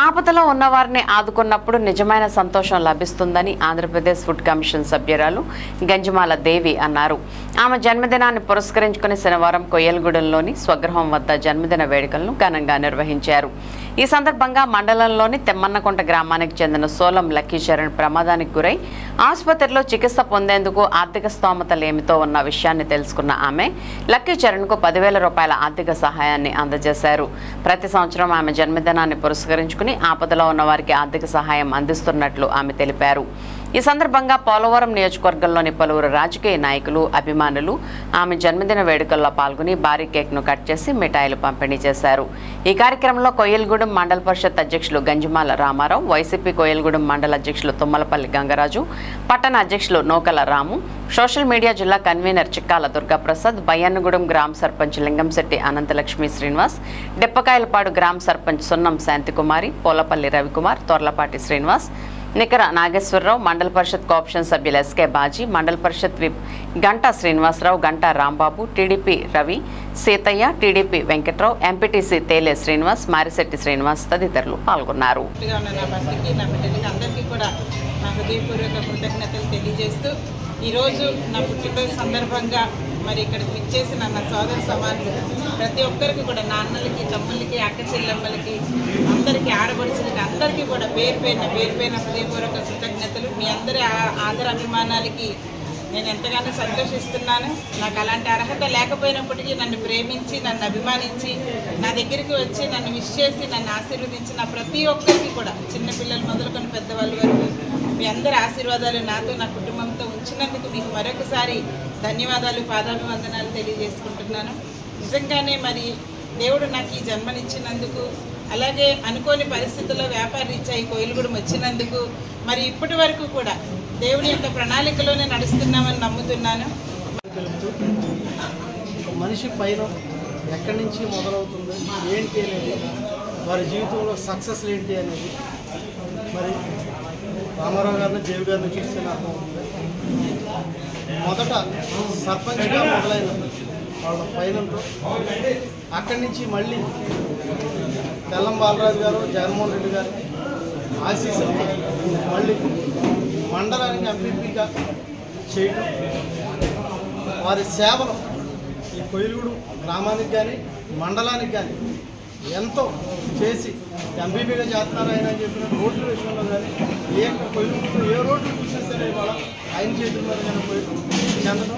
ఆపదలో ఉన్నవారిని ఆదుకున్నప్పుడు నిజమైన సంతోషం లభిస్తుందని ఆంధ్రప్రదేశ్ ఫుడ్ కమిషన్ సభ్యురాలు గంజమాల దేవి అన్నారు. ఆమె జన్మదినాన్ని పురస్కరించుకుని శనివారం కొయ్యలగూడెంలోని స్వగృహం వద్ద జన్మదిన వేడుకలను ఘనంగా నిర్వహించారు. ఈ సందర్భంగా మండలంలోని తెమ్మన్నకుంట గ్రామానికి చెందిన సోలం లక్కీచరణ్ ప్రమాదానికి గురై ఆసుపత్రిలో చికిత్స పొందేందుకు ఆర్థిక స్తోమతలేమితో ఉన్న విషయాన్ని తెలుసుకున్న ఆమె లక్కీచరణ్కు 10,000 రూపాయల ఆర్థిక సహాయాన్ని అందజేశారు. ప్రతి సంవత్సరం ఆమె జన్మదినాన్ని పురస్కరించుకుని ఆపదలో ఉన్న వారికి ఆర్థిక సహాయం అందిస్తున్నట్లు ఆమె తెలిపారు. ఈ సందర్భంగా పోలవరం నియోజకవర్గంలోని పలువురు రాజకీయ నాయకులు, అభిమానులు ఆమె జన్మదిన వేడుకల్లో పాల్గొని భారీ కేక్ను కట్ చేసి మిఠాయిలు పంపిణీ చేశారు. ఈ కార్యక్రమంలో కొయ్యలగూడెం మండల పరిషత్ అధ్యక్షులు గంజమాల రామారావు, వైసీపీ కొయ్యలగూడెం మండల అధ్యక్షులు తుమ్మలపల్లి గంగరాజు, పట్టణ అధ్యక్షులు నూకల రాము, సోషల్ మీడియా జిల్లా కన్వీనర్ చిక్కాల దుర్గాప్రసాద్, బయ్యన్నగూడెం గ్రామ సర్పంచ్ లింగంశెట్టి అనంతలక్ష్మి శ్రీనివాస్, డెప్పకాయలపాడు గ్రామ సర్పంచ్ సున్నం శాంతికుమారి, పోలపల్లి రవికుమార్, తొర్లపాటి శ్రీనివాస్, నికర నాగేశ్వరరావు, మండల పరిషత్ కోఆప్షన్ సభ్యులు ఎస్కే బాజీ, మండల పరిషత్ whip Ganta Srinivasarao, Ganta Rambabu, TDP Ravi, Sitaiah, TDP Venkatrao, MPTC Tele Srinivas, Marisetti Srinivas తదితరులు పాల్గొన్నారు. ఈరోజు నా పుట్టినరోజు సందర్భంగా మరి ఇక్కడికి విచ్చేసిన నా సోదర సమానులు ప్రతి ఒక్కరికి కూడా, నాన్నలకి, తమ్ముళ్ళకి, అక్క చెల్లెమ్మలకి, అందరికీ, ఆడపడుచులకి, అందరికీ కూడా పేరు పేరున హృదయపూర్వక కృతజ్ఞతలు. మీ అందరి ఆదర అభిమానాలకి నేను ఎంతగానో సంతోషిస్తున్నాను. నాకు అలాంటి అర్హత లేకపోయినప్పటికీ నన్ను ప్రేమించి, నన్ను అభిమానించి, నా దగ్గరికి వచ్చి నన్ను విష్ చేసి నన్ను ఆశీర్వదించిన ప్రతి ఒక్కరికి కూడా, చిన్నపిల్లలు మొదలుకొని పెద్దవాళ్ళ వరకు మీ అందరి ఆశీర్వాదాలు నాతో, నా కుటుంబంతో ఉంచినందుకు మీకు మరొకసారి ధన్యవాదాలు, పాదాభివందనాలు తెలియజేసుకుంటున్నాను. నిజంగానే మరి దేవుడు నాకు ఈ జన్మనిచ్చినందుకు, అలాగే అనుకోని పరిస్థితుల్లో వ్యాపార రీత్యా ఈ కొయ్యలగూడెం వచ్చినందుకు, మరి ఇప్పటి వరకు కూడా దేవుని యొక్క ప్రణాళికలోనే నడుస్తున్నామని నమ్ముతున్నాను. మనిషి పైన ఎక్కడి నుంచి మొదలవుతుంది ఏంటి అనేది, వారి జీవితంలో సక్సెస్ ఏంటి అనేది మరి రామారావు గారిని, జేవి గారిని చూస్తే నాకు మొదట సర్పంచ్గా మొదలైన వాళ్ళ పైనంతో అక్కడి నుంచి మళ్ళీ తెల్లం బాలరాజు గారు, జగన్మోహన్ రెడ్డి గారు ఆశీస్సులు మళ్ళీ మండలానికి ఎంపీపీగా చేయడం, వారి సేవలు ఈ కొయ్యలగూడెం గ్రామానికి కానీ మండలానికి కానీ ఎంతో చేసి ఎంపీపీగా చేస్తున్నారు ఆయన అని చెప్పిన రోడ్ల విషయంలో కానీ కొయ్యలగూడెంలో ఏ రోడ్లు చూసినా సరే వాళ్ళ ఆయన చేతుల మీద కానీ చెందడం.